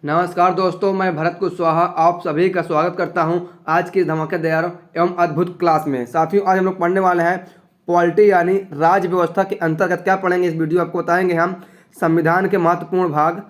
नमस्कार दोस्तों, मैं भरत कुशवाहा आप सभी का स्वागत करता हूं आज की धमाकेदार एवं अद्भुत क्लास में। साथियों, आज हम लोग पढ़ने वाले हैं पॉलिटी यानी राज्य व्यवस्था के अंतर्गत क्या पढ़ेंगे। इस वीडियो आपको बताएंगे हम संविधान के महत्वपूर्ण भाग,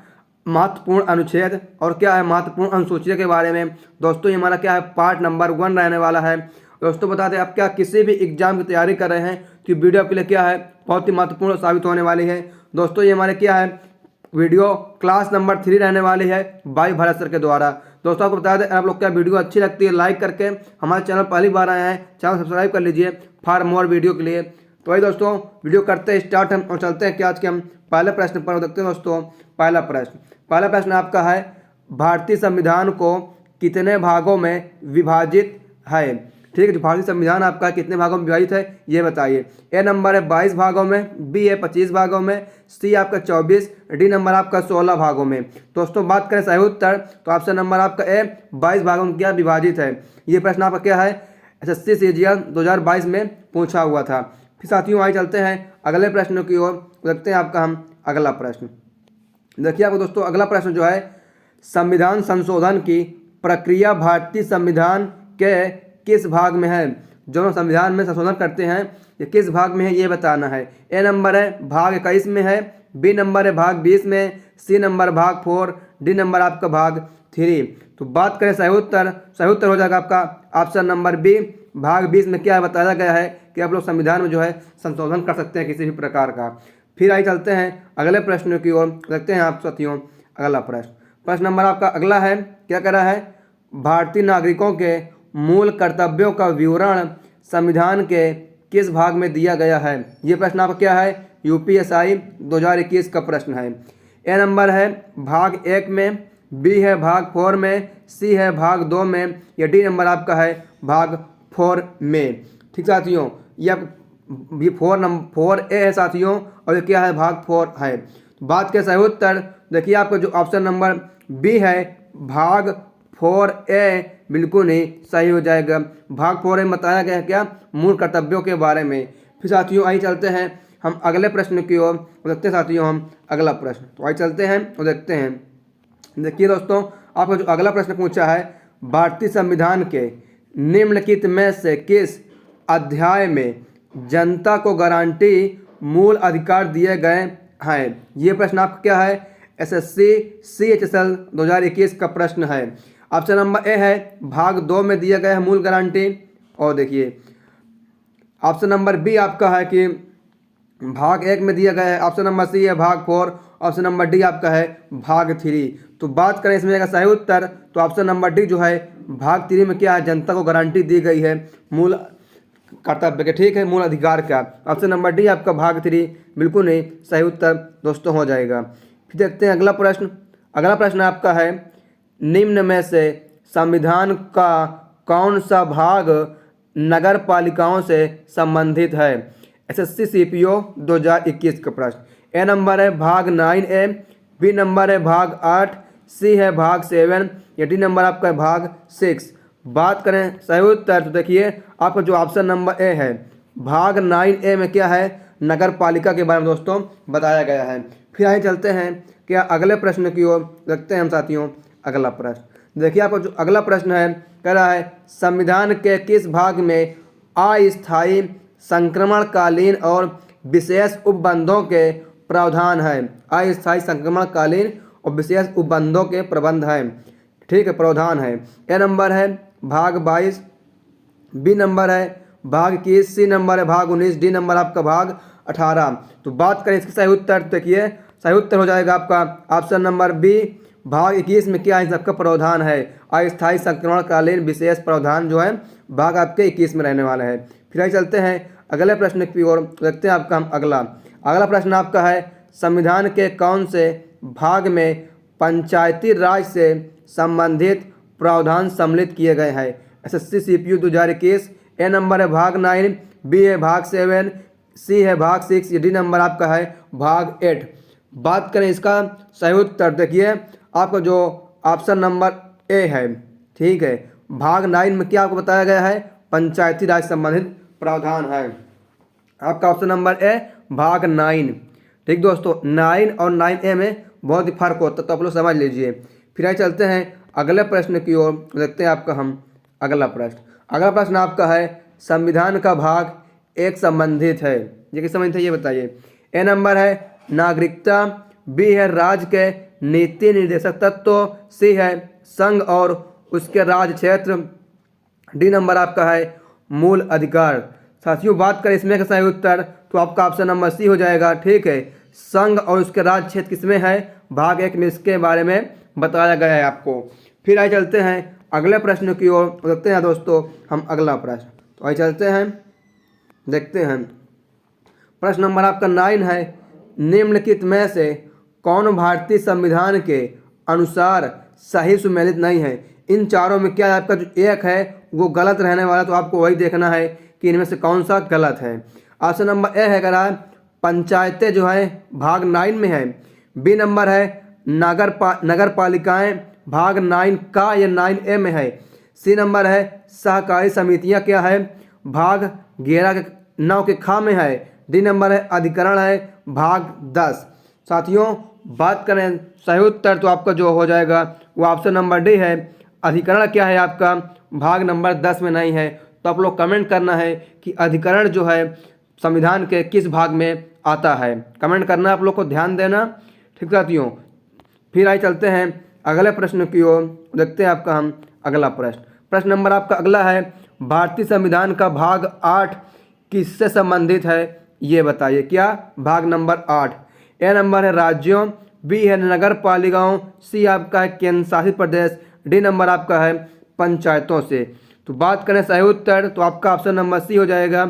महत्वपूर्ण अनुच्छेद और क्या है महत्वपूर्ण अनुसूचियों के बारे में। दोस्तों, ये हमारा क्या है पार्ट नंबर 1 रहने वाला है। दोस्तों, बता दें आप क्या किसी भी एग्जाम की तैयारी कर रहे हैं तो वीडियो आपके लिए क्या है बहुत ही महत्वपूर्ण साबित होने वाली है। दोस्तों, ये हमारे क्या है वीडियो क्लास नंबर 3 रहने वाली है बाई भरत सर के द्वारा। दोस्तों, आपको बता दें आप लोग क्या वीडियो अच्छी लगती है लाइक करके, हमारे चैनल पहली बार आए हैं चैनल सब्सक्राइब कर लीजिए फॉर मोर वीडियो के लिए। तो वही दोस्तों, वीडियो करते हैं स्टार्ट हम और चलते हैं कि आज के हम पहले प्रश्न पर देखते हैं। दोस्तों, पहला प्रश्न आपका है भारतीय संविधान को कितने भागों में विभाजित है। ठीक है, जो भारतीय संविधान आपका कितने भागों में विभाजित है ये बताइए। ए नंबर है 22 भागों में, बी है 25 भागों में, सी आपका 24, डी नंबर आपका 16 भागों में। दोस्तों, बात करें सही उत्तर तो ऑप्शन नंबर आपका ए 22 भागों में क्या विभाजित है। ये प्रश्न आपका क्या है एसएससी सीजीएल 2022 में पूछा हुआ था। फिर साथियों आगे चलते हैं अगले प्रश्न की ओर, देखते हैं आपका हम अगला प्रश्न। देखिए आपको दोस्तों अगला प्रश्न जो है संविधान संशोधन की प्रक्रिया भारतीय संविधान के किस भाग में है। जो हम संविधान में संशोधन करते हैं ये किस भाग में है ये बताना है। ए नंबर है भाग 21 में है, बी नंबर है भाग 20 में, सी नंबर भाग 4, डी नंबर आपका भाग 3। तो बात करें सही उत्तर हो जाएगा आपका ऑप्शन नंबर बी भाग 20 में क्या बताया गया है कि आप लोग संविधान में जो है संशोधन कर सकते हैं किसी भी प्रकार का। फिर आइए चलते हैं अगले प्रश्न की ओर, देखते हैं आप साथियों अगला प्रश्न नंबर आपका अगला है क्या कह रहा है भारतीय नागरिकों के मूल कर्तव्यों का विवरण संविधान के किस भाग में दिया गया है। ये प्रश्न आपका क्या है यूपीएसआई 2021 का प्रश्न है। ए नंबर है भाग 1 में, बी है भाग 4 में, सी है भाग 2 में, या डी नंबर आपका है भाग 4 में। ठीक साथियों, ये भी 4 ए है साथियों और ये क्या है भाग 4 है। बात के सही उत्तर देखिए आपका जो ऑप्शन नंबर बी है भाग 4 ए बिल्कुल नहीं सही हो जाएगा। भाग 4 में बताया गया है क्या मूल कर्तव्यों के बारे में। फिर साथियों आइए चलते हैं हम अगले प्रश्न की ओर, देखते हैं साथियों हम अगला प्रश्न। तो आइए चलते हैं और देखते हैं। देखिए दोस्तों, आपको जो अगला प्रश्न पूछा है भारतीय संविधान के निम्नलिखित में से किस अध्याय में जनता को गारंटी मूल अधिकार दिए गए हैं। ये प्रश्न आपका क्या है एसएससी सीएचएसएल 2021 का प्रश्न है। ऑप्शन नंबर ए है भाग 2 में दिया गया है मूल गारंटी, और देखिए ऑप्शन नंबर बी आपका है कि भाग 1 में दिया गया है, ऑप्शन नंबर सी है भाग 4, ऑप्शन नंबर डी आपका है भाग 3। तो बात करें इसमें सही उत्तर तो ऑप्शन नंबर डी जो है भाग 3 में क्या है जनता को गारंटी दी गई है मूल कर्तव्य के, ठीक है मूल अधिकार का। ऑप्शन नंबर डी आपका भाग 3 बिल्कुल नहीं सही उत्तर दोस्तों हो जाएगा। फिर देखते हैं अगला प्रश्न आपका है निम्न में से संविधान का कौन सा भाग नगर पालिकाओं से संबंधित है। एसएससी सीपीओ 2021 का प्रश्न। ए नंबर है भाग 9A, बी नंबर है भाग 8, सी है भाग 7, या डी नंबर आपका है भाग 6। बात करें सही उत्तर तो देखिए आपका जो ऑप्शन नंबर ए है भाग 9A में क्या है नगर पालिका के बारे में दोस्तों बताया गया है। फिर आगे चलते हैं क्या अगले प्रश्न की ओर, देखते हैं हम साथियों अगला प्रश्न। देखिए आपको जो अगला प्रश्न है कह रहा है संविधान के किस भाग में अस्थायी संक्रमणकालीन और विशेष उपबंधों के प्रावधान है। अस्थायी संक्रमणकालीन और विशेष उपबंधों के प्रबंध है, ठीक है प्रावधान है। ए नंबर है भाग 22, बी नंबर है भाग 21, सी नंबर है भाग 19, डी नंबर आपका भाग 18। तो बात करें इसका सही उत्तर देखिए सही उत्तर हो जाएगा आपका ऑप्शन नंबर बी भाग 21 में क्या है सबका प्रावधान है अस्थायी संक्रमणकालीन विशेष प्रावधान जो है भाग आपके 21 में रहने वाला है। फिर आगे चलते हैं अगले प्रश्न की ओर, देखते हैं आपका हम अगला प्रश्न आपका है संविधान के कौन से भाग में पंचायती राज से संबंधित प्रावधान सम्मिलित किए गए हैं। SSC CPU 2021। ए नंबर है भाग 9, बी है भाग 7, सी है भाग 6, डी नंबर आपका है भाग 8। बात करें इसका सही उत्तर देखिए आपका जो ऑप्शन नंबर ए है, ठीक है भाग 9 में क्या आपको बताया गया है पंचायती राज संबंधित प्रावधान है। आपका ऑप्शन नंबर ए भाग 9। ठीक दोस्तों, 9 और 9A में बहुत ही फर्क होता है तो आप लोग समझ लीजिए। फिर आइए चलते हैं अगले प्रश्न की ओर, देखते हैं आपका हम अगला प्रश्न आपका है संविधान का भाग एक संबंधित है, ये किस संबंधित है ये बताइए। ए नंबर है नागरिकता, बी है राज्य के नीति निर्देशक तत्व, सी है संघ और उसके राज्य क्षेत्र, डी नंबर आपका है मूल अधिकार। साथियों बात करें इसमें का सही उत्तर तो आपका ऑप्शन नंबर सी हो जाएगा, ठीक है। संघ और उसके राज्य क्षेत्र किसमें है, भाग एक में इसके बारे में बताया गया है आपको। फिर आइए चलते हैं अगले प्रश्न की ओर, देखते हैं दोस्तों हम अगला प्रश्न। तो आइए चलते हैं, देखते हैं प्रश्न नंबर आपका 9 है निम्नलिखित में से कौन भारतीय संविधान के अनुसार सही सुमेलित नहीं है। इन चारों में क्या आपका जो एक है वो गलत रहने वाला, तो आपको वही देखना है कि इनमें से कौन सा गलत है। ऑप्शन नंबर ए है करा पंचायतें जो है भाग 9 में है, बी नंबर है नगर पालिकाएं भाग 9 का या 9A में है, सी नंबर है सहकारी समितियां क्या है भाग 11 के 9 के खा में है, डी नंबर है अधिकरण है भाग 10। साथियों बात करें सही उत्तर तो आपका जो हो जाएगा वो ऑप्शन नंबर डी है, अधिकरण क्या है आपका भाग नंबर 10 में नहीं है। तो आप लोग कमेंट करना है कि अधिकरण जो है संविधान के किस भाग में आता है, कमेंट करना आप लोग को ध्यान देना, ठीक साथियों। फिर आइए चलते हैं अगले प्रश्न की ओर, देखते हैं आपका हम अगला प्रश्न नंबर आपका अगला है भारतीय संविधान का भाग 8 किससे संबंधित है ये बताइए। क्या भाग नंबर 8, ए नंबर है राज्यों, बी है नगर पालिकाओं, सी आपका है केंद्र शासित प्रदेश, डी नंबर आपका है पंचायतों से। तो बात करें सही उत्तर तो आपका ऑप्शन नंबर सी हो जाएगा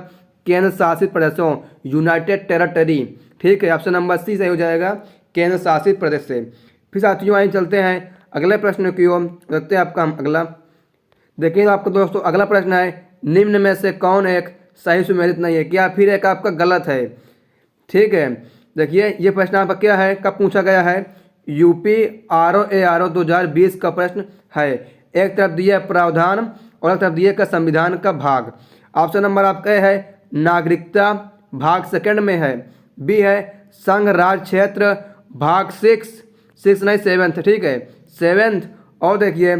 केंद्र शासित प्रदेशों, यूनाइटेड टेरिटरी, ठीक है। ऑप्शन नंबर सी सही हो जाएगा केंद्र शासित प्रदेश से। फिर साथियों आइए चलते हैं अगले प्रश्न की ओर, देखते हैं आपका हम अगला। देखिए आपको दोस्तों अगला प्रश्न है निम्न में से कौन एक सही सुमेलित नहीं है, क्या फिर एक आपका गलत है, ठीक है। देखिए ये प्रश्न आपका क्या है, कब पूछा गया है, यूपी RO 2020 का प्रश्न है। एक तरफ दिया प्रावधान और एक तरफ दिया का संविधान का भाग। ऑप्शन नंबर आपका है नागरिकता भाग 2 में है, बी है संघ राज्य क्षेत्र भाग 6 नहीं 7th, ठीक है 7th। और देखिए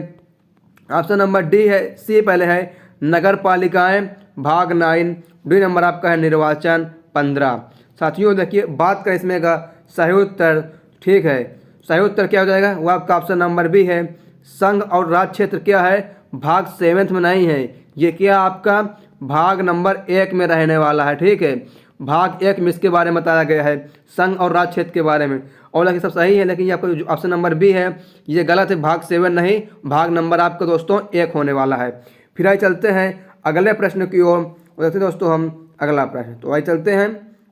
ऑप्शन नंबर डी है, सी पहले है नगर पालिकाएं भाग 9, डी नंबर आपका है निर्वाचन 15। साथियों देखिए बात करें इसमें का सही उत्तर, ठीक है सही उत्तर क्या हो जाएगा वो आपका ऑप्शन नंबर बी है संघ और राज्य क्षेत्र क्या है भाग 7th में नहीं है, ये क्या आपका भाग नंबर 1 में रहने वाला है, ठीक है। भाग 1 में इसके बारे में बताया गया है संघ और राज्य क्षेत्र के बारे में, और लेकिन सब सही है, लेकिन ये आपका जो ऑप्शन नंबर बी है ये गलत है, भाग 7 नहीं, भाग नंबर आपका दोस्तों 1 होने वाला है। फिर आइए चलते हैं अगले प्रश्न की ओर, देखते हैं दोस्तों हम अगला प्रश्न। तो आइए चलते हैं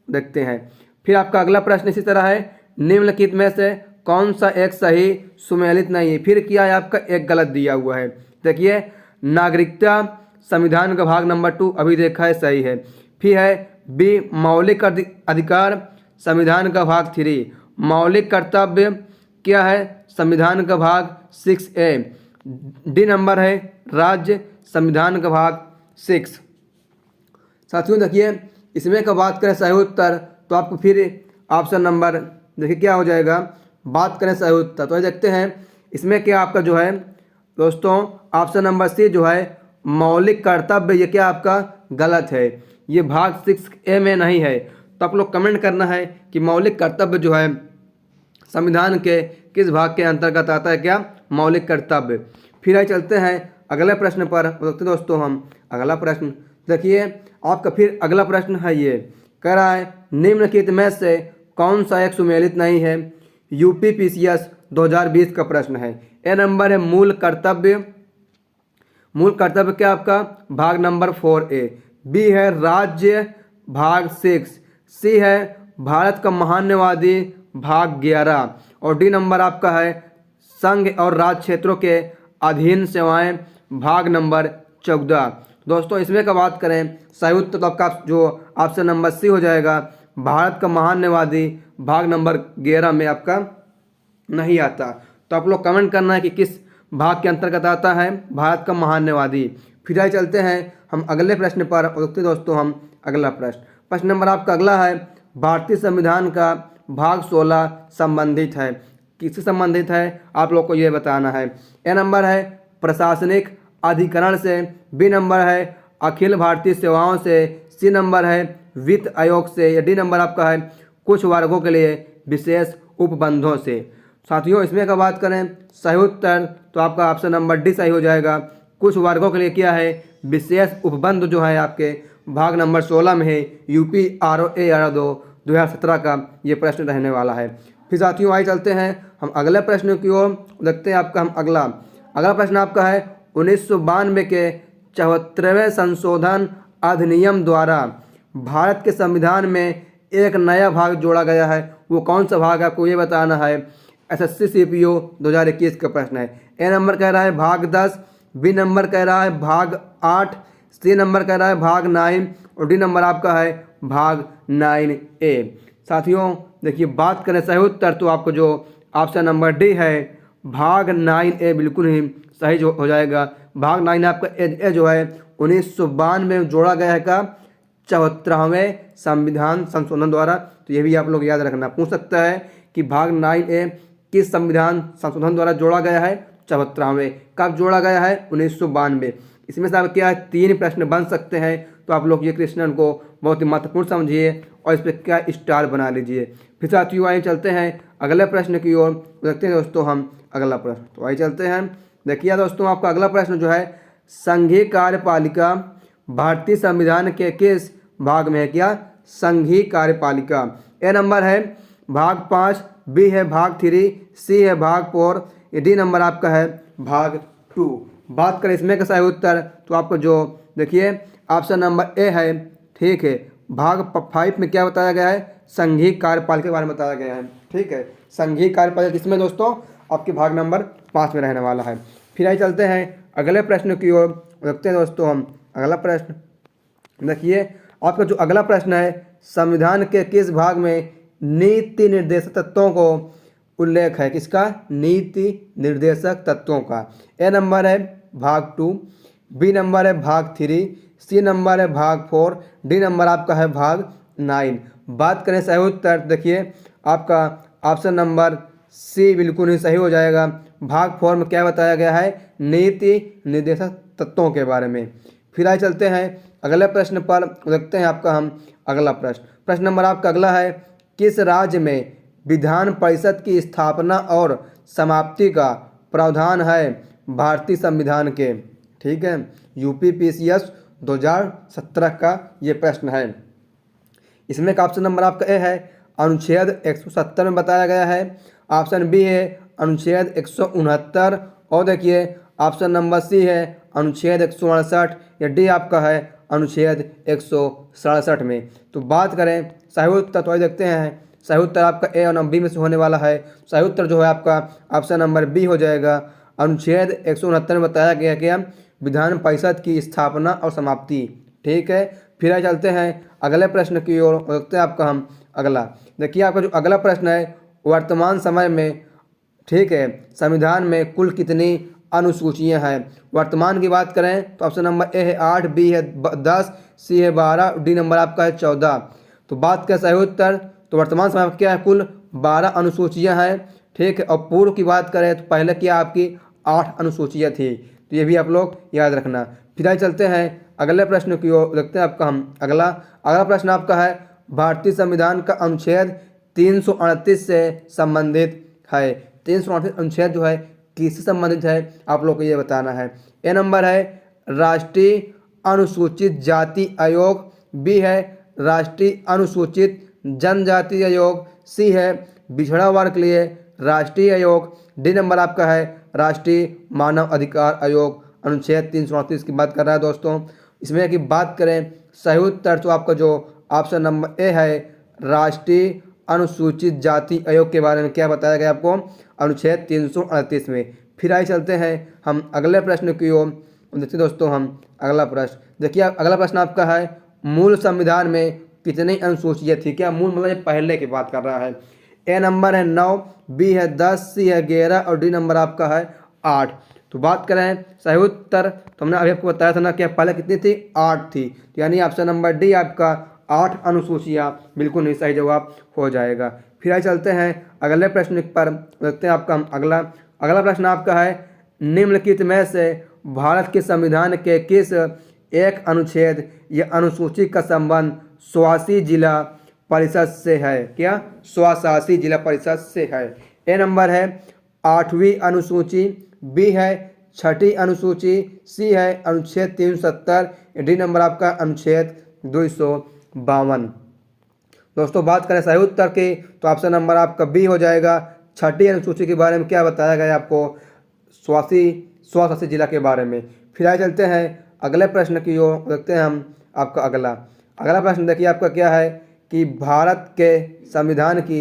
देखते हैं। फिर आपका अगला प्रश्न इसी तरह है निम्नलिखित में से कौन सा एक सही सुमेलित नहीं है। फिर क्या है आपका एक गलत दिया हुआ है। देखिए नागरिकता संविधान का भाग नंबर 2 अभी देखा है सही है। फिर है बी मौलिक अधिकार संविधान का भाग 3, मौलिक कर्तव्य क्या है संविधान का भाग 6A, डी नंबर है राज्य संविधान का भाग 6। साथियों देखिए इसमें का बात करें सही उत्तर तो आपको फिर ऑप्शन नंबर देखिए क्या हो जाएगा, बात करें सही उत्तर तो देखते हैं इसमें क्या आपका जो है दोस्तों ऑप्शन नंबर सी जो है मौलिक कर्तव्य, ये क्या आपका गलत है, ये भाग 6A में नहीं है। तो आप लोग कमेंट करना है कि मौलिक कर्तव्य जो है संविधान के किस भाग के अंतर्गत आता है, क्या मौलिक कर्तव्य। फिर आइए चलते हैं अगले प्रश्न पर, देखते दोस्तों हम अगला प्रश्न। देखिए आपका फिर अगला प्रश्न है ये कह रहा है निम्नलिखित में से कौन सा एक सुमेलित नहीं है। UPPCS 2020 का प्रश्न है। ए नंबर है मूल कर्तव्य, मूल कर्तव्य क्या आपका भाग नंबर 4A, बी है राज्य भाग 6, सी है भारत का महान्यवादी भाग 11 और डी नंबर आपका है संघ और राज्य क्षेत्रों के अधीन सेवाएं भाग नंबर 14। दोस्तों इसमें का बात करें सही उत्तर तो आपका जो ऑप्शन नंबर सी हो जाएगा, भारत का महान्यवादी भाग नंबर 11 में आपका नहीं आता। तो आप लोग कमेंट करना है कि किस भाग के अंतर्गत आता है भारत का महान्यवादी। फिर आइए चलते हैं हम अगले प्रश्न पर, देखते दोस्तों हम अगला प्रश्न नंबर आपका अगला है भारतीय संविधान का भाग 16 संबंधित है। किससे संबंधित है आप लोग को ये बताना है। ए नंबर है प्रशासनिक अधिकरण से, बी नंबर है अखिल भारतीय सेवाओं से, सी नंबर है वित्त आयोग से, या डी नंबर आपका है कुछ वर्गों के लिए विशेष उपबंधों से। साथियों इसमें का बात करें सही उत्तर तो आपका ऑप्शन नंबर डी सही हो जाएगा। कुछ वर्गों के लिए क्या है विशेष उपबंध जो है आपके भाग नंबर 16 में है, यूपी ROA 2017 का ये प्रश्न रहने वाला है। फिर साथियों आइए चलते हैं हम अगले प्रश्न की ओर, देखते हैं आपका हम अगला प्रश्न आपका है 1992 के 74वें संशोधन अधिनियम द्वारा भारत के संविधान में एक नया भाग जोड़ा गया है, वो कौन सा भाग आपको ये बताना है। SSC CPO 2021 का प्रश्न है। ए नंबर कह रहा है भाग 10, बी नंबर कह रहा है भाग 8, सी नंबर कह रहा है भाग 9 और डी नंबर आपका है भाग 9A। साथियों देखिए बात करें सही उत्तर तो आपको जो ऑप्शन नंबर डी है भाग 9A बिल्कुल ही सही जो हो जाएगा। भाग 9 आपका ए जो है 1992 में जोड़ा गया है का 74वें संविधान संशोधन द्वारा। तो ये भी आप लोग याद रखना, पूछ सकता है कि भाग 9A किस संविधान संशोधन द्वारा जोड़ा गया है 74वें, कब जोड़ा गया है 1992। इसमें से आप क्या है 3 प्रश्न बन सकते हैं, तो आप लोग ये क्वेश्चन को बहुत ही महत्वपूर्ण समझिए और इस पर क्या स्टार बना लीजिए। फिर साथियों आइए चलते हैं अगले प्रश्न की ओर, देखते हैं दोस्तों हम अगला प्रश्न। तो आइए चलते हैं, देखिए दोस्तों आपका अगला प्रश्न जो है संघीय कार्यपालिका भारतीय संविधान के किस भाग में है, क्या संघीय कार्यपालिका। ए नंबर है भाग 5, बी है भाग 3, सी है भाग 4, डी नंबर आपका है भाग 2। बात करें इसमें का सही उत्तर तो आपको जो देखिए ऑप्शन नंबर ए है, ठीक है। भाग 5 में क्या बताया गया है संघीय कार्यपालिका के बारे में बताया गया है, ठीक है। संघीय कार्यपालिका किसमें दोस्तों आपके भाग नंबर 5 में रहने वाला है। फिर आइए चलते हैं अगले प्रश्न की ओर, देखते हैं दोस्तों हम अगला प्रश्न। देखिए आपका जो अगला प्रश्न है संविधान के किस भाग में नीति निर्देशक तत्वों को उल्लेख है, किसका नीति निर्देशक तत्वों का। ए नंबर है भाग 2, बी नंबर है भाग 3, सी नंबर है भाग 4, डी नंबर आपका है भाग 9। बात करें सही उत्तर देखिए आपका ऑप्शन नंबर सी बिल्कुल ही सही हो जाएगा। भाग 4 में क्या बताया गया है नीति निर्देशक तत्वों के बारे में। फिर आइए चलते हैं अगले प्रश्न पर, देखते हैं आपका हम अगला प्रश्न नंबर आपका अगला है किस राज्य में विधान परिषद की स्थापना और समाप्ति का प्रावधान है भारतीय संविधान के, ठीक है। UPPCS 2017 का ये प्रश्न है। इसमें का ऑप्शन नंबर आपका ए है अनुच्छेद 170 में बताया गया है, ऑप्शन बी है अनुच्छेद 169 और देखिए ऑप्शन नंबर सी है अनुच्छेद 168 या डी आपका है अनुच्छेद 167 में। तो बात करें सही उत्तर तो देखते हैं सही उत्तर आपका ए और बी में से होने वाला है। सही उत्तर जो है आपका ऑप्शन नंबर बी हो जाएगा। अनुच्छेद 169 में बताया गया कि विधान परिषद की स्थापना और समाप्ति, ठीक है। फिर आगे चलते हैं अगले प्रश्न की ओर, देखते हैं आपका हम अगला। देखिए आपका जो अगला प्रश्न है वर्तमान समय में, ठीक है, संविधान में कुल कितनी अनुसूचियां हैं। वर्तमान की बात करें तो ऑप्शन नंबर ए है 8, बी है 10, सी है 12, डी नंबर आपका है 14। तो बात करें सही उत्तर तो वर्तमान समय में क्या है कुल 12 अनुसूचियां हैं, ठीक है। और पूर्व की बात करें तो पहले क्या आपकी 8 अनुसूचियां थी, तो ये भी आप लोग याद रखना। फिर आगे चलते हैं अगले प्रश्न की ओर, देखते हैं आपका हम अगला प्रश्न आपका है भारतीय संविधान का अनुच्छेद 338 से संबंधित है। 338 अनुच्छेद जो है किससे संबंधित है आप लोग को ये बताना है। ए नंबर है राष्ट्रीय अनुसूचित जाति आयोग, बी है राष्ट्रीय अनुसूचित जनजाति आयोग, सी है पिछड़ा वर्ग के लिए राष्ट्रीय आयोग, डी नंबर आपका है राष्ट्रीय मानव अधिकार आयोग। अनुच्छेद 338 की बात कर रहा है दोस्तों। इसमें की बात करें सही उत्तर तो आपका जो ऑप्शन नंबर ए है राष्ट्रीय अनुसूचित जाति आयोग के बारे में क्या बताया गया आपको अनुच्छेद 338 में। फिर आइए चलते हैं हम अगले प्रश्न की ओर, देखिए दोस्तों हम अगला प्रश्न। देखिए अगला प्रश्न आपका है मूल संविधान में कितनी अनुसूचियाँ थी। क्या मूल मतलब ये पहले की बात कर रहा है। ए नंबर है 9, बी है 10, सी है 11 और डी नंबर आपका है 8। तो बात करें सही उत्तर तो हमने अभी आपको बताया था ना कि पहले कितनी थी 8 थी, तो यानी ऑप्शन नंबर डी आपका 8 अनुसूचियाँ बिल्कुल नहीं सही जवाब हो जाएगा। फिर आगे चलते हैं अगले प्रश्न पर, देखते हैं आपका हम अगला अगला प्रश्न आपका है, निम्नलिखित में से भारत के संविधान के किस एक अनुच्छेद या अनुसूची का संबंध स्वशासी जिला परिषद से है? क्या स्वशासी जिला परिषद से है? ए नंबर है 8वीं अनुसूची, बी है 6ठी अनुसूची, सी है अनुच्छेद 370, डी नंबर आपका अनुच्छेद 252। दोस्तों बात करें सही उत्तर की तो ऑप्शन नंबर आपका बी हो जाएगा। 6ठी अनुसूची के बारे में क्या बताया गया है आपको? स्वशासी जिला के बारे में। फिर आगे चलते हैं अगले प्रश्न की ओर, देखते हैं हम आपका अगला प्रश्न देखिए आपका क्या है कि भारत के संविधान की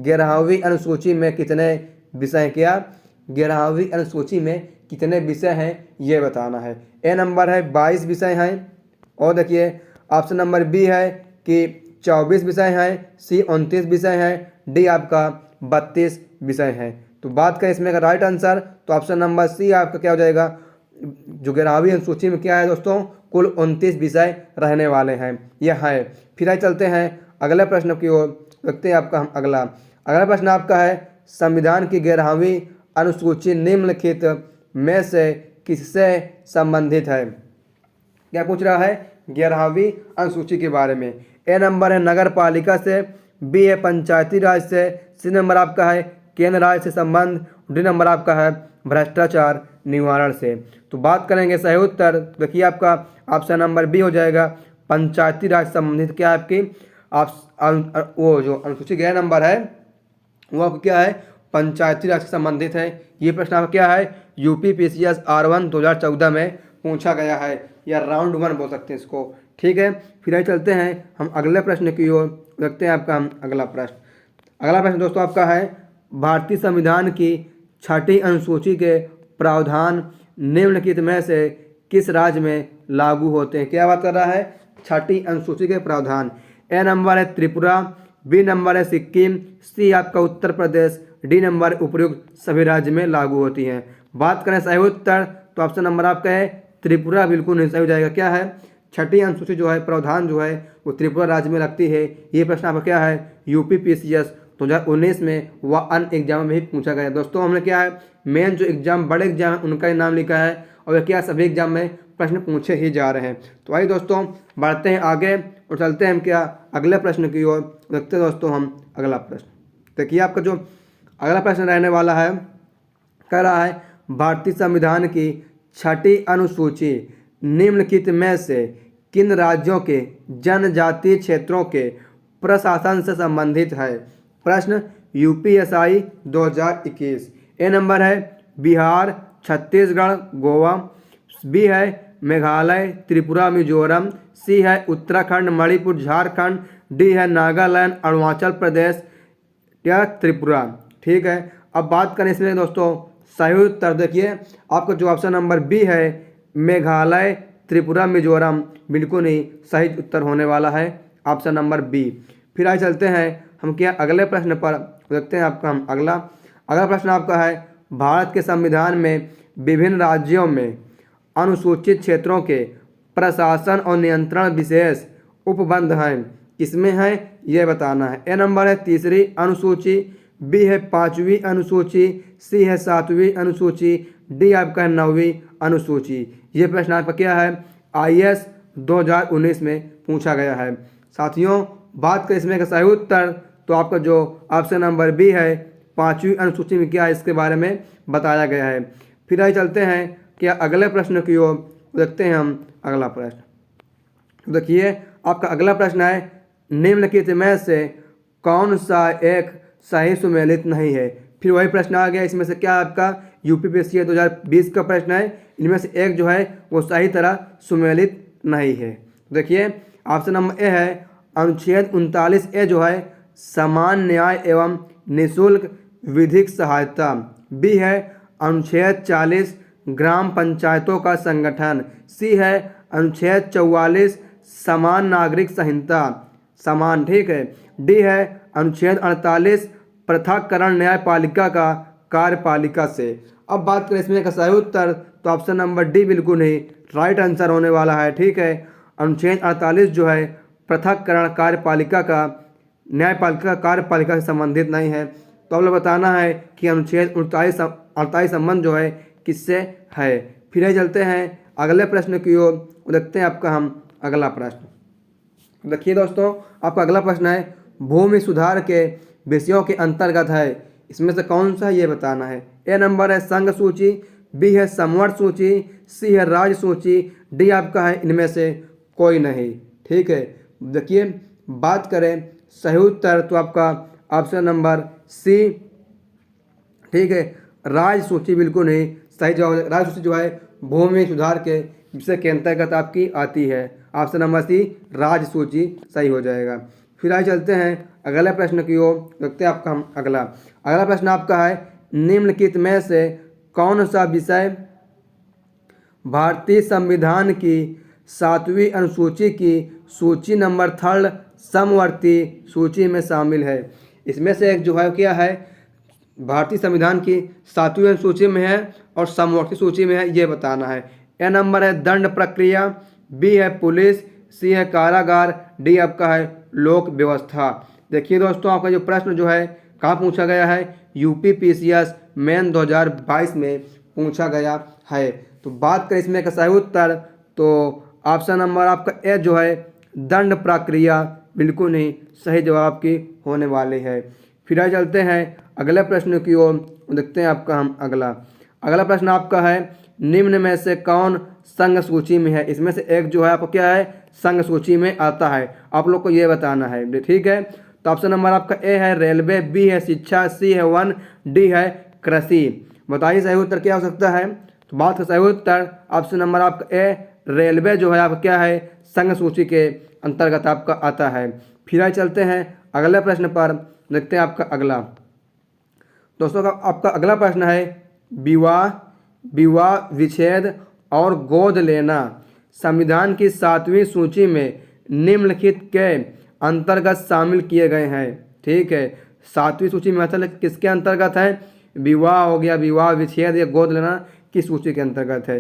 11वीं अनुसूची में कितने विषय, क्या 11वीं अनुसूची में कितने विषय हैं ये बताना है। ए नंबर है 22 विषय हैं, और देखिए ऑप्शन नंबर बी है कि 24 विषय हैं, सी 29 विषय हैं, डी आपका 32 विषय हैं। तो बात करें इसमें का राइट आंसर तो ऑप्शन नंबर सी आपका क्या हो जाएगा। जो 11वीं अनुसूची में क्या है दोस्तों, कुल 29 विषय रहने वाले हैं, यह है। फिर आगे चलते हैं अगले प्रश्न की ओर, देखते हैं आपका हम अगला प्रश्न आपका है, संविधान की 11वीं अनुसूची निम्नलिखित में से किससे संबंधित है? क्या पूछ रहा है? 11वीं अनुसूची के बारे में। ए नंबर है नगर पालिका से, बी है पंचायती राज से, सी नंबर आपका है केंद्र राज से संबंध, डी नंबर आपका है भ्रष्टाचार निवारण से। तो बात करेंगे सही उत्तर, देखिए आपका ऑप्शन नंबर बी हो जाएगा, पंचायती राज संबंधित। क्या है आपकी वो जो अनुसूची 11 नंबर है वो आपको क्या है, पंचायती राज से संबंधित है। ये प्रश्न आपका क्या है, यूपी PCS R1 2014 में पूछा गया है, या राउंड 1 बोल सकते हैं इसको, ठीक है। फिर आगे चलते हैं हम अगले प्रश्न की ओर, देखते हैं आपका हम अगला प्रश्न दोस्तों आपका है, भारतीय संविधान की 6ठी अनुसूची के प्रावधान निम्नलिखित में से किस राज्य में लागू होते हैं? क्या बात कर रहा है? 6ठी अनुसूची के प्रावधान। ए नंबर है त्रिपुरा, बी नंबर है सिक्किम, सी आपका उत्तर प्रदेश, डी नंबर उपयुक्त सभी राज्य में लागू होती हैं। बात करें सही उत्तर तो ऑप्शन नंबर आपका है त्रिपुरा, बिल्कुल नहीं सही हो जाएगा। क्या है? 6ठी अनुसूची जो है प्रावधान जो है वो त्रिपुरा राज्य में लगती है। ये प्रश्न आपका क्या है, यूपी PCS 2019 में व अन्य एग्जाम में भी पूछा गया। दोस्तों हमने क्या है, मेन जो एग्जाम बड़े एग्जाम है उनका ही नाम लिखा है, और क्या सभी एग्जाम में प्रश्न पूछे ही जा रहे हैं। तो आइए दोस्तों बढ़ते हैं आगे और चलते हैं हम क्या अगले प्रश्न की ओर, देखते हैं दोस्तों हम अगला प्रश्न। देखिए आपका जो अगला प्रश्न रहने वाला है, कह रहा है भारतीय संविधान की 6ठी अनुसूची निम्नलिखित में से किन राज्यों के जनजातीय क्षेत्रों के प्रशासन से संबंधित है? प्रश्न UPSI 2021। ए नंबर है बिहार, छत्तीसगढ़, गोवा, बी है मेघालय, त्रिपुरा, मिजोरम, सी है उत्तराखंड, मणिपुर, झारखंड, डी है नागालैंड, अरुणाचल प्रदेश या त्रिपुरा। ठीक है, अब बात करें इसमें दोस्तों सही उत्तर, देखिए आपका जो ऑप्शन नंबर बी है मेघालय, त्रिपुरा, मिजोरम, बिल्कुल नहीं सही उत्तर होने वाला है ऑप्शन नंबर बी। फिर आगे चलते हैं हम क्या अगले प्रश्न पर, देखते हैं आपका हम अगला प्रश्न आपका है, भारत के संविधान में विभिन्न राज्यों में अनुसूचित क्षेत्रों के प्रशासन और नियंत्रण विशेष उपबंध हैं, किसमें है यह बताना है। ए नंबर है 3री अनुसूची, बी है 5वीं अनुसूची, सी है 7वीं अनुसूची, डी आपका है 9वीं अनुसूची। ये प्रश्न आपका क्या है, IAS 2019 में पूछा गया है। साथियों बात करें इसमें का सही उत्तर तो आपका जो ऑप्शन नंबर बी है 5वीं अनुसूची में क्या है इसके बारे में बताया गया है। फिर आगे चलते हैं क्या अगले प्रश्न की ओर, देखते हैं हम अगला प्रश्न। देखिए आपका अगला प्रश्न है, निम्नलिखित में से कौन सा एक सही सुमेलित नहीं है। फिर वही प्रश्न आ गया, इसमें से क्या आपका UPSC 2020 का प्रश्न है, इनमें से एक जो है वो सही तरह सुमेलित नहीं है। देखिए ऑप्शन नंबर ए है अनुच्छेद 39A जो है समान न्याय एवं निःशुल्क विधिक सहायता, बी है अनुच्छेद 40 ग्राम पंचायतों का संगठन, सी है अनुच्छेद 44 समान नागरिक संहिता समान, ठीक है, डी है अनुच्छेद 48 पृथक्करण न्यायपालिका का कार्यपालिका से। अब बात करें इसमें का सही उत्तर तो ऑप्शन नंबर डी बिल्कुल नहीं राइट आंसर होने वाला है। ठीक है, अनुच्छेद 48 जो है पृथक्करण कार्यपालिका का न्यायपालिका कार्यपालिका से संबंधित नहीं है। तो आप लोग बताना है कि अनुच्छेद 48 संबंध जो है किससे है। फिर आइए चलते हैं अगले प्रश्न की ओर। देखते हैं आपका हम अगला प्रश्न। देखिए दोस्तों, आपका अगला प्रश्न है भूमि सुधार के विषयों के अंतर्गत है, इसमें से कौन सा ये बताना है। ए नंबर है संघ सूची, बी है समवर्त सूची, सी है राज्य सूची, डी आपका है इनमें से कोई नहीं। ठीक है, देखिए बात करें सही उत्तर तो आपका ऑप्शन नंबर सी। ठीक है, राज्य सूची बिल्कुल नहीं सही जवाब। राज्य सूची जो है भूमि सुधार के विषय के अंतर्गत आपकी आती है। ऑप्शन नंबर सी राज्य सूची सही हो जाएगा। फिर आगे चलते हैं अगले प्रश्न की ओर। देखते हैं आपका हम अगला प्रश्न आपका है निम्नलिखित में से कौन सा विषय भारतीय संविधान की 7वीं अनुसूची की सूची नंबर 3 समवर्ती सूची में शामिल है। इसमें से एक जो है क्या है भारतीय संविधान की 7वीं अनुसूची में है और समवर्ती सूची में है, ये बताना है। ए नंबर है दंड प्रक्रिया, बी है पुलिस, सी है कारागार, डी आपका है लोक व्यवस्था। देखिए दोस्तों, आपका जो प्रश्न जो है कहाँ पूछा गया है, यूपीपीसीएस मेन 2022 में पूछा गया है। तो बात करें इसमें का सही उत्तर तो ऑप्शन नंबर आपका ए जो है दंड प्रक्रिया बिल्कुल नहीं सही जवाब की होने वाली है। फिर आगे चलते हैं अगले प्रश्न की ओर। देखते हैं आपका हम अगला प्रश्न आपका है निम्न में से कौन संघ सूची में है। इसमें से एक जो है आपको क्या है संघ सूची में आता है, आप लोग को ये बताना है। ठीक है, तो ऑप्शन नंबर आपका ए है रेलवे, बी है शिक्षा, सी है वन, डी है कृषि। बताइए सही उत्तर क्या हो सकता है। तो बात का सही उत्तर ऑप्शन नंबर आपका ए रेलवे जो है आपका क्या है संघ सूची के अंतर्गत आपका आता है। फिर आगे चलते हैं अगले प्रश्न पर। देखते हैं आपका अगला दोस्तों का आपका अगला प्रश्न है विवाह विच्छेद और गोद लेना संविधान की 7वीं सूची में निम्नलिखित के अंतर्गत शामिल किए गए हैं। ठीक है, 7वीं सूची में मतलब किसके अंतर्गत है, विवाह हो गया, विवाह विच्छेद या गोद लेना किस सूची के अंतर्गत है।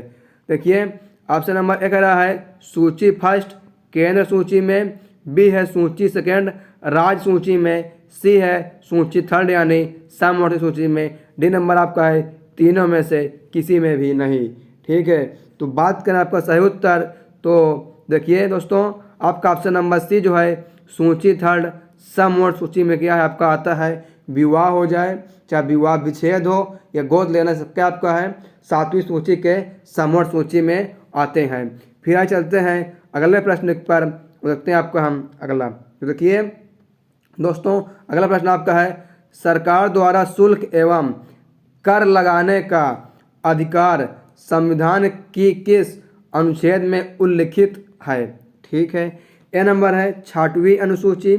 देखिए ऑप्शन नंबर ए कह रहा है सूची फर्स्ट केंद्र सूची में, बी है सूची सेकेंड राज्य सूची में, सी है सूची थर्ड यानी समवर्ती सूची में, डी नंबर आपका है तीनों में से किसी में भी नहीं। ठीक है, तो बात करें आपका सही उत्तर तो देखिए दोस्तों आपका ऑप्शन नंबर सी जो है सूची थर्ड समवर्त सूची में क्या है आपका आता है विवाह हो जाए, चाहे विवाह विच्छेद हो या गोद लेना, सबका आपका है 7वीं सूची के समवर्त सूची में आते हैं। फिर आगे चलते हैं अगले प्रश्न पर। देखते हैं आपका हम अगला। तो देखिए दोस्तों अगला प्रश्न आपका है सरकार द्वारा शुल्क एवं कर लगाने का अधिकार संविधान की किस अनुच्छेद में उल्लिखित है। ठीक है, ए नंबर है 6वीं अनुसूची,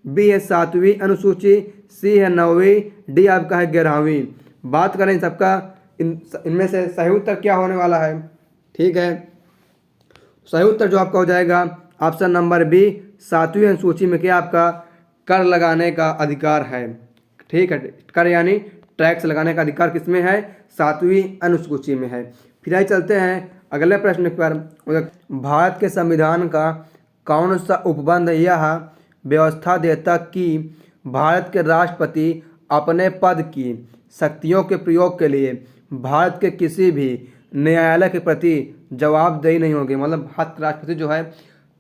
बी है 7वीं अनुसूची, सी है 9वीं, डी आपका है 11वीं। बात करें सबका इनमें से सही उत्तर क्या होने वाला है। ठीक है, सही उत्तर जो आपका हो जाएगा ऑप्शन नंबर बी 7वीं अनुसूची में क्या आपका कर लगाने का अधिकार है। ठीक है, कर यानी टैक्स लगाने का अधिकार किसमें है 7वीं अनुसूची में है। फिर आगे चलते हैं अगले प्रश्न पर। भारत के संविधान का कौन सा उपबंध यह व्यवस्था देता कि भारत के राष्ट्रपति अपने पद की शक्तियों के प्रयोग के लिए भारत के किसी भी न्यायालय के प्रति जवाबदेही नहीं होगी। मतलब भारत राष्ट्रपति जो है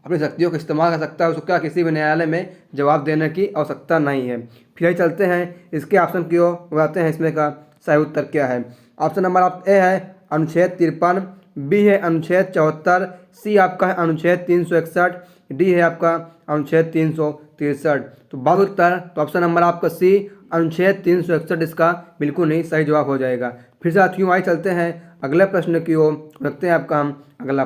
अपनी शक्तियों का इस्तेमाल कर सकता है, उसका किसी भी न्यायालय में जवाब देने की आवश्यकता नहीं है। फिर आगे चलते हैं इसके ऑप्शन की ओर बताते हैं इसमें का सही उत्तर क्या है। ऑप्शन नंबर आप ए है अनुच्छेद 53, बी है अनुच्छेद 74, सी आपका है अनुच्छेद 361, डी है आपका अनुच्छेद 363। तो बात उत्तर तो ऑप्शन नंबर आपका सी अनुच्छेद 361 इसका बिल्कुल नहीं सही जवाब हो जाएगा। फिर साथियों आगे चलते हैं अगले प्रश्न की ओर। रखते हैं आपका हम अगला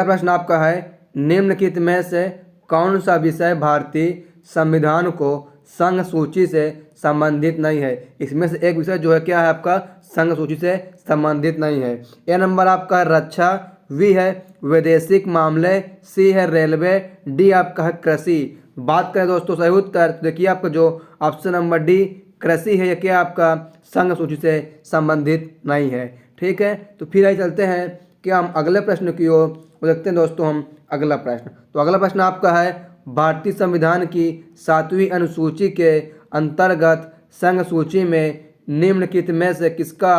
प्रश्न आपका है निम्नलिखित में से कौन सा विषय भारतीय संविधान को संघ सूची से संबंधित नहीं है। इसमें से एक विषय जो है क्या है आपका संघ सूची से संबंधित नहीं है। ए नंबर आपका है रक्षा, बी है वैदेशिक मामले, सी है रेलवे, डी आपका है कृषि। बात करें दोस्तों सही उत्तर तो देखिए आपका जो ऑप्शन नंबर डी कृषि है, यह क्या आपका संघ सूची से संबंधित नहीं है। ठीक है, तो फिर आगे चलते हैं कि हम अगले प्रश्न की ओर देखते हैं दोस्तों हम अगला प्रश्न। तो अगला प्रश्न आपका है भारतीय संविधान की 7वीं अनुसूची के अंतर्गत संघ सूची में निम्नलिखित में से किसका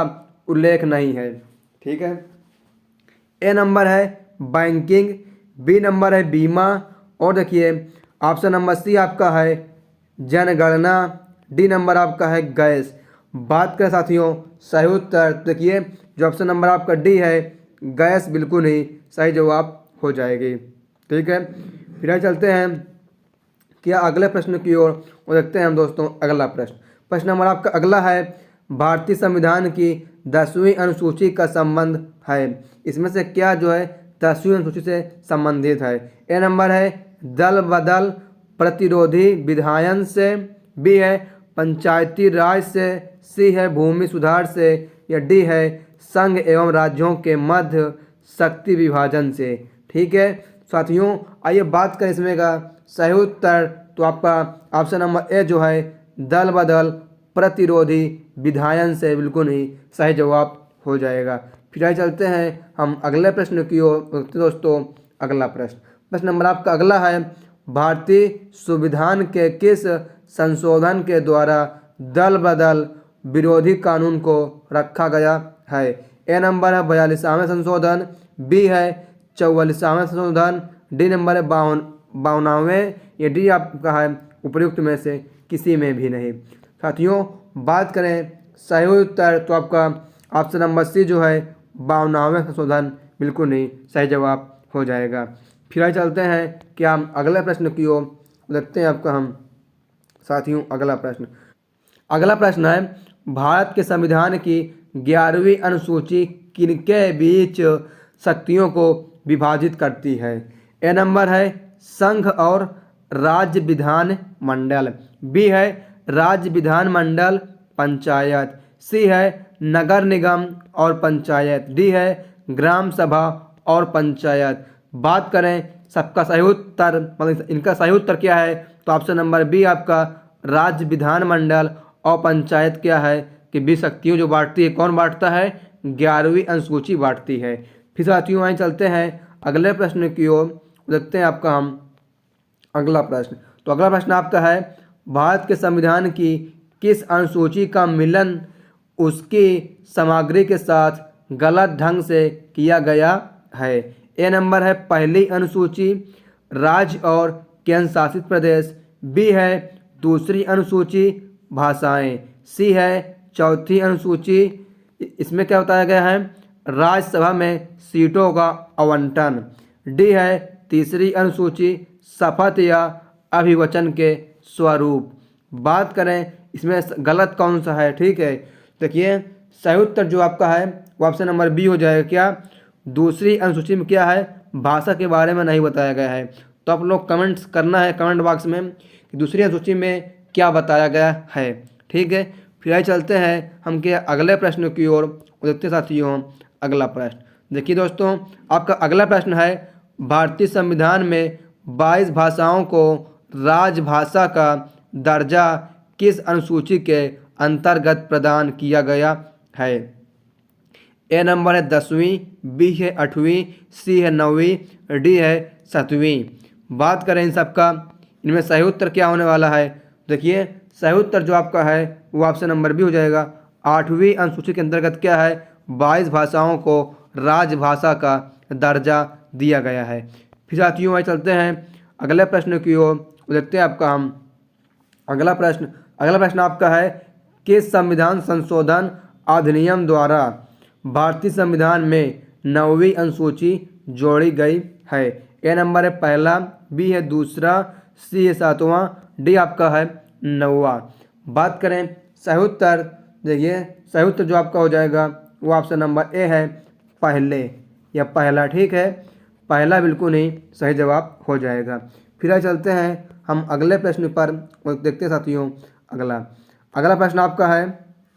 उल्लेख नहीं है। ठीक है, ए नंबर है बैंकिंग, बी नंबर है बीमा, और देखिए ऑप्शन नंबर सी आपका है जनगणना, डी नंबर आपका है गैस। बात करें साथियों सही उत्तर, देखिए जो ऑप्शन नंबर आपका डी है गैस बिल्कुल ही सही जवाब हो जाएगी। ठीक है, फिर आगे चलते हैं क्या अगले प्रश्न की ओर और देखते हैं हम दोस्तों अगला प्रश्न। प्रश्न नंबर आपका अगला है भारतीय संविधान की 10वीं अनुसूची का संबंध है, इसमें से क्या जो है 10वीं अनुसूची से संबंधित है। ए नंबर है दल बदल प्रतिरोधी विधायन से, बी है पंचायती राज से, सी है भूमि सुधार से, या डी है संघ एवं राज्यों के मध्य शक्ति विभाजन से। ठीक है साथियों, आइए बात करें इसमें का सही उत्तर, तो आपका ऑप्शन नंबर ए जो है दल बदल प्रतिरोधी विधायन से बिल्कुल ही सही जवाब हो जाएगा। फिर आगे चलते हैं हम अगले प्रश्न की ओर दोस्तों। अगला प्रश्न नंबर आपका अगला है भारतीय संविधान के किस संशोधन के द्वारा दल बदल विरोधी कानून को रखा गया है। ए नंबर है 42वां संशोधन, बी है 44वां संशोधन, डी नंबर है 52वां, ये डी आपका है उपयुक्त में से किसी में भी नहीं। साथियों बात करें सही उत्तर, तो आपका ऑप्शन नंबर सी जो है 52वां संशोधन बिल्कुल नहीं सही जवाब हो जाएगा। फिर आगे चलते हैं क्या हम अगले प्रश्न की ओर देखते हैं आपका हम साथियों अगला प्रश्न है भारत के संविधान की 11वीं अनुसूची किनके बीच शक्तियों को विभाजित करती है। ए नंबर है संघ और राज्य विधान मंडल, बी है राज्य विधान मंडल पंचायत, सी है नगर निगम और पंचायत, डी है ग्राम सभा और पंचायत। बात करें सबका सही उत्तर, मतलब इनका सही उत्तर क्या है, तो ऑप्शन नंबर बी आपका राज्य विधान मंडल और पंचायत क्या है कि 20 शक्तियों जो बांटती है, कौन बांटता है 11वीं अनुसूची बांटती है। फिर साथियों वहीं चलते हैं अगले प्रश्न की ओर, देखते हैं आपका हम अगला प्रश्न। तो अगला प्रश्न आपका है भारत के संविधान की किस अनुसूची का मिलन उसकी सामग्री के साथ गलत ढंग से किया गया है। ए नंबर है पहली अनुसूची राज्य और केंद्र शासित प्रदेश, बी है दूसरी अनुसूची भाषाएं, सी है चौथी अनुसूची, इसमें क्या बताया गया है राज्यसभा में सीटों का आवंटन, डी है तीसरी अनुसूची शपथ या अभिवचन के स्वरूप। बात करें इसमें गलत कौन सा है। ठीक है, देखिए सही उत्तर जो आपका है वो ऑप्शन नंबर बी हो जाएगा। क्या दूसरी अनुसूची में क्या है भाषा के बारे में नहीं बताया गया है, तो आप लोग कमेंट्स करना है कमेंट बॉक्स में कि दूसरी अनुसूची में क्या बताया गया है। ठीक है, फिर आगे चलते हैं हम के अगले प्रश्न की ओर देखते साथियों अगला प्रश्न। देखिए दोस्तों आपका अगला प्रश्न है भारतीय संविधान में 22 भाषाओं को राजभाषा का दर्जा किस अनुसूची के अंतर्गत प्रदान किया गया है। ए नंबर है 10वीं, बी है 8वीं, सी है 9वीं, डी है 7वीं। बात करें इन सबका, इनमें सही उत्तर क्या होने वाला है। देखिए सही उत्तर जो आपका है वो ऑप्शन नंबर बी हो जाएगा। 8वीं अनुसूची के अंतर्गत क्या है 22 भाषाओं को राजभाषा का दर्जा दिया गया है। फिर साथियों वहीं चलते हैं अगले प्रश्न की ओर, देखते हैं आपका हम अगला प्रश्न आपका है किस संविधान संशोधन अधिनियम द्वारा भारतीय संविधान में 9वीं अनुसूची जोड़ी गई है। ए नंबर है पहला, बी है दूसरा, सी है 7वां, डी आपका है 9वां। बात करें सही उत्तर, देखिए सही उत्तर जो आपका हो जाएगा वो ऑप्शन नंबर ए है पहले या पहला। ठीक है, पहला बिल्कुल नहीं सही जवाब हो जाएगा। फिर आगे चलते हैं हम अगले प्रश्न पर और देखते हैं साथियों अगला प्रश्न आपका है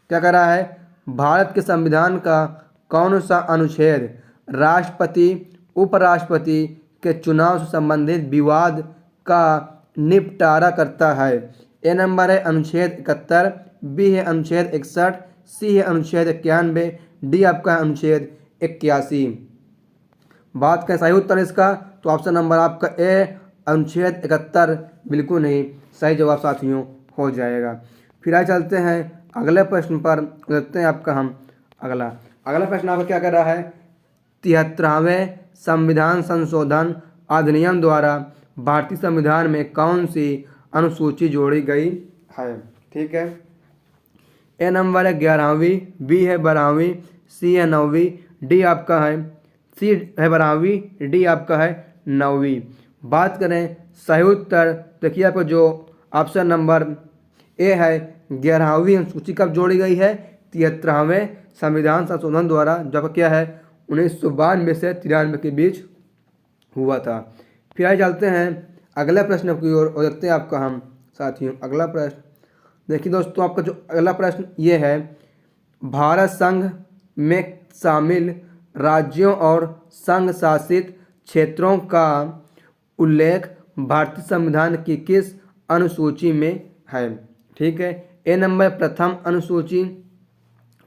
क्या कह रहा है भारत के संविधान का कौन सा अनुच्छेद राष्ट्रपति उपराष्ट्रपति के चुनाव से संबंधित विवाद का निपटारा करता है। ए नंबर है अनुच्छेद 71, बी है अनुच्छेद 61, सी है अनुच्छेद 91, डी आपका है अनुच्छेद 81। बात करें सही उत्तर इसका, तो ऑप्शन नंबर आपका ए अनुच्छेद 71 बिल्कुल नहीं, सही जवाब साथियों हो जाएगा। फिर आगे चलते हैं अगले प्रश्न पर, देखते हैं आपका हम अगला प्रश्न आपका क्या कर रहा है। 73वें संविधान संशोधन अधिनियम द्वारा भारतीय संविधान में कौन सी अनुसूची जोड़ी गई है। ठीक है, ए नंबर है 11वीं, बी है 12वीं, सी है 9वीं, डी आपका है सी है 12वीं, डी आपका है 9वीं। बात करें सही उत्तर, देखिए आपको जो ऑप्शन नंबर ए है 11वीं अनुसूची कब जोड़ी गई है, 73वें संविधान संशोधन द्वारा, जब क्या है 1992 से 93 के बीच हुआ था। फिर आगे चलते हैं अगले प्रश्न की ओर और देखते हैं आपका हम साथियों अगला प्रश्न। देखिए दोस्तों, आपका जो अगला प्रश्न ये है, भारत संघ में शामिल राज्यों और संघ शासित क्षेत्रों का उल्लेख भारतीय संविधान की किस अनुसूची में है। ठीक है, ए नंबर प्रथम अनुसूची,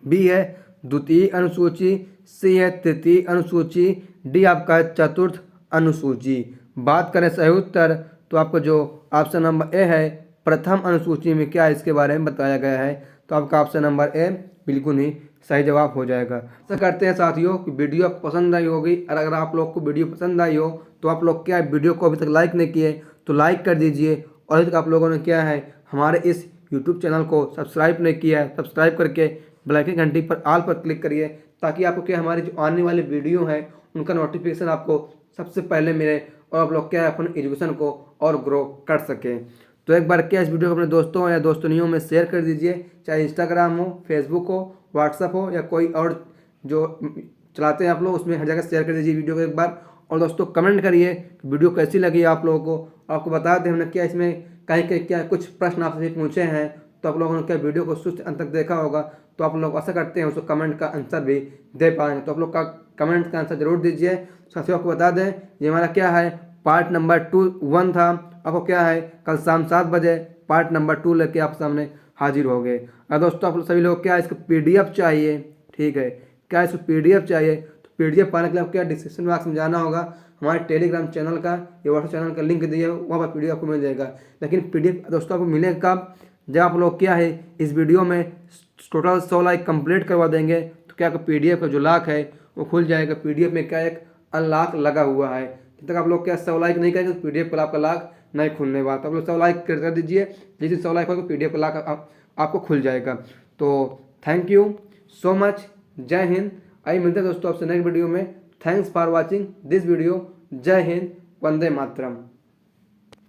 बी है द्वितीय अनुसूची, सी है तृतीय अनुसूची, डी आपका है चतुर्थ अनुसूची। बात करें सही उत्तर, तो आपको जो ऑप्शन नंबर ए है प्रथम अनुसूची में क्या है इसके बारे में बताया गया है, तो आपका ऑप्शन नंबर ए बिल्कुल ही सही जवाब हो जाएगा। ऐसा करते हैं साथियों कि वीडियो आपको पसंद आई होगी, और अगर आप लोग को वीडियो पसंद आई हो तो आप लोग क्या है वीडियो को अभी तक लाइक नहीं किए तो लाइक कर दीजिए, और अभी तक आप लोगों ने क्या है हमारे इस यूट्यूब चैनल को सब्सक्राइब नहीं किया है, सब्सक्राइब करके बेल आइकन घंटी पर ऑल पर क्लिक करिए, ताकि आपको क्या हमारी जो आने वाली वीडियो है उनका नोटिफिकेशन आपको सबसे पहले मिले, और आप लोग क्या है अपने एजुकेशन को और ग्रो कर सकें। तो एक बार क्या इस वीडियो को अपने दोस्तों या दोस्तनियों में शेयर कर दीजिए, चाहे इंस्टाग्राम हो, फेसबुक हो, व्हाट्सअप हो, या कोई और जो चलाते हैं आप लोग, उसमें हर जगह शेयर कर दीजिए वीडियो को एक बार। और दोस्तों कमेंट करिए कि वीडियो कैसी लगी आप लोगों को। आपको बता दें हमने क्या इसमें कहीं कहीं क्या कुछ प्रश्न आपसे पूछे हैं, तो आप लोगों ने क्या वीडियो को सुस्त अंत तक देखा होगा, तो आप लोग ऐसा करते हैं उसको कमेंट का आंसर भी दे पाएंगे, तो आप लोग का कमेंट का आंसर जरूर दीजिए। साथियों आपको बता दें ये हमारा क्या है पार्ट नंबर 1 था, आपको क्या है कल शाम 7 बजे पार्ट नंबर 2 लेके आप सामने हाजिर हो गए। और दोस्तों आप लोग सभी लोग क्या इसको PDF चाहिए, ठीक है, क्या इसको PDF चाहिए, तो PDF पाने के लिए आपको क्या डिस्क्रिप्शन बॉक्स में जाना होगा, हमारे टेलीग्राम चैनल का या व्हाट्सएप चैनल का लिंक दिया है, वहाँ पर PDF आपको मिल जाएगा। लेकिन PDF दोस्तों आपको मिलेगा कब, जब आप लोग क्या है इस वीडियो में टोटल 100 लाइक कंप्लीट करवा देंगे, तो क्या आपका PDF का जो लॉक है वो खुल जाएगा। PDF में क्या एक अनलॉक लगा हुआ है, जब तक आप लोग क्या 100 लाइक नहीं करेंगे तो PDF पर आपका लॉक नहीं खुलने वाला। तो आप लोग 100 लाइक कर दीजिए, जिस दिन 100 लाइक होगा PDF पर लॉक आपको खुल जाएगा। तो थैंक यू सो मच, जय हिंद। आइए मिलते हैं दोस्तों आपसे नेक्स्ट वीडियो में। Thanks for watching this video. जय हिंद, वंदे मातरम।